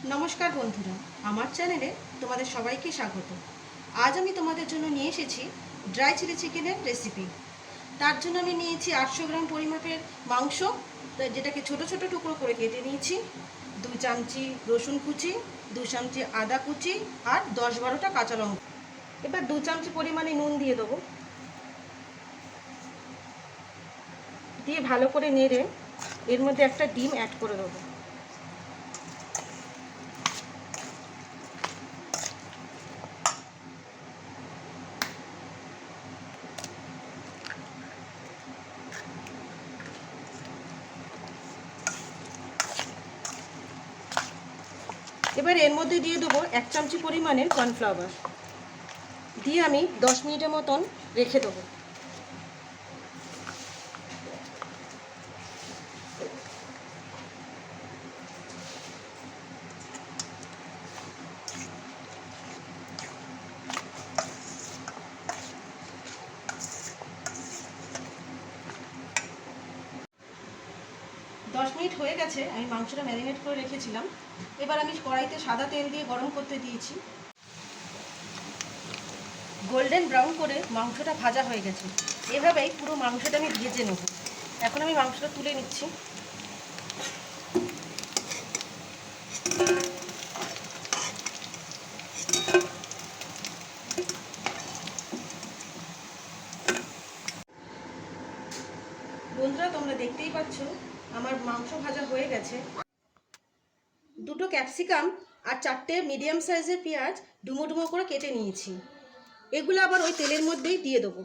নমস্কার বন্ধুরা, আমার চ্যানেলে তোমাদের সবাইকে স্বাগত। আজ আমি তোমাদের জন্য নিয়ে এসেছি ড্রাই চিলি চিকেনের রেসিপি। তার জন্য আমি নিয়েছি 800 গ্রাম পরিমাপের মাংস, যেটাকে ছোট ছোট টুকরো করে কেটে নিয়েছি। 2 চামচি রসুন কুচি, 2 চামচি আদা কুচি আর 10-12টা কাঁচা লঙ্কা। এবার 2 চামচি পরিমাণে নুন দিয়ে দেবো, দিয়ে ভালো করে নেড়ে এর মধ্যে একটা ডিম অ্যাড করে দেবো। এবার এর মধ্যে দিয়ে দেবো 1 চামচি পরিমাণের কর্নফ্লাওয়ার, দিয়ে আমি 10 মিনিটের মতন রেখে দেবো। দশ মিনিট হয়ে গেছে, আমি মাংসটা ম্যারিনেট করে রেখেছিলাম। এবার আমি কড়াইতে সাদা তেল দিয়ে গরম করতে দিয়েছি। গোল্ডেন ব্রাউন করে মাংসটা ভাজা হয়ে গেছে। এভাবেই পুরো মাংসটা আমি ভেজে নেব। এখন আমি মাংসটা তুলে নিচ্ছি। বন্ধুরা, তোমরা দেখতেই পাচ্ছ আমার মাংস ভাজা হয়ে গেছে। 2টো ক্যাপসিকাম আর 4টে মিডিয়াম সাইজের পেঁয়াজ ডুমো ডুমো করে কেটে নিয়েছি। এগুলো আবার ওই তেলের মধ্যেই দিয়ে দেবো।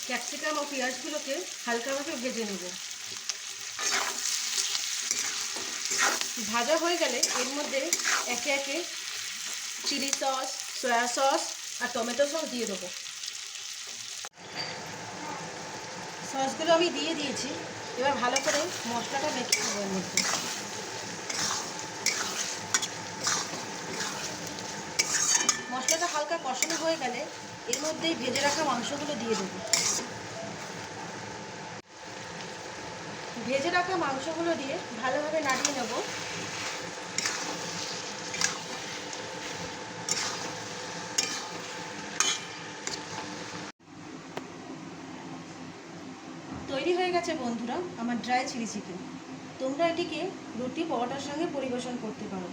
ক্যাপসিকাম ও পেঁয়াজগুলোকে হালকাভাবে ভেজে নেব। ভাজা হয়ে গেলে এর মধ্যে একে একে চিলি সস, সয়া সস আর টমেটো সস দিয়ে দেবো। সসগুলো আমি দিয়ে দিয়েছি। এবার ভালো করে মশলাটা মেখে দেবো এর মধ্যে। মশলাটা হালকা কষানো হয়ে গেলে এর মধ্যেই ভেজে রাখা মাংসগুলো দিয়ে দেবো। ভেজে রাখা মাংসগুলো দিয়ে ভালোভাবে নাড়িয়ে নেব। তৈরি হয়ে গেছে বন্ধুরা আমার ড্রাই চিলি চিকেন। তোমরা এটিকে রুটি পরোটার সঙ্গে পরিবেশন করতে পারো।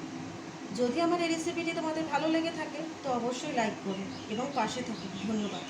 যদি আমার এই রেসিপিটি তোমাদের ভালো লেগে থাকে তো অবশ্যই লাইক করো এবং পাশে থাকো। ধন্যবাদ।